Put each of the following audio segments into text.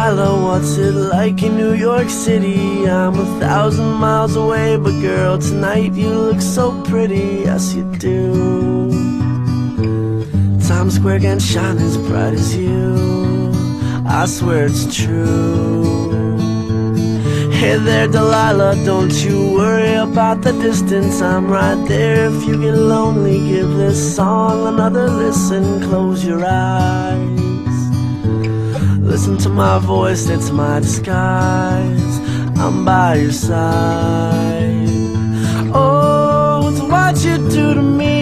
Delilah, what's it like in New York City? I'm 1,000 miles away, but girl, tonight you look so pretty, yes you do. Times Square can't shine as bright as you, I swear it's true. Hey there Delilah, don't you worry about the distance, I'm right there if you get lonely. Give this song another listen, close your eyes. Listen to my voice, it's my disguise, I'm by your side. Oh, it's what you do to me.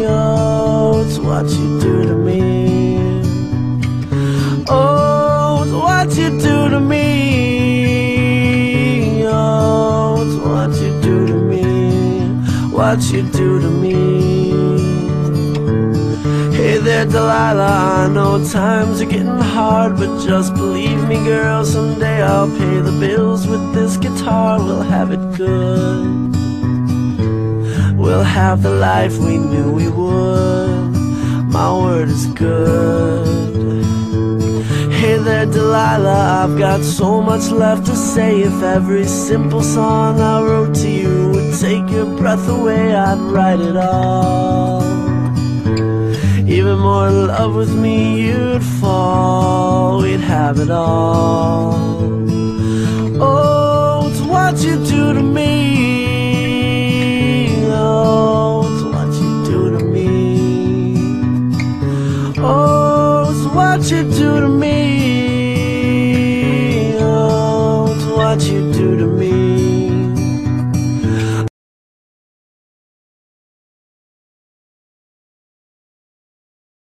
Oh, it's what you do to me. Oh, it's what you do to me. Oh, it's what you do to me. What you do to me. Hey there Delilah, I know times are getting hard, but just believe me girl, someday I'll pay the bills with this guitar. We'll have it good, we'll have the life we knew we would, my word is good. Hey there Delilah, I've got so much left to say. If every simple song I wrote to you would take your breath away, I'd write it all. Even more in love with me you'd fall, we'd have it all. Oh, it's what you do to me. Oh, it's what you do to me. Oh, it's what you do to me. Oh, it's what you do to me.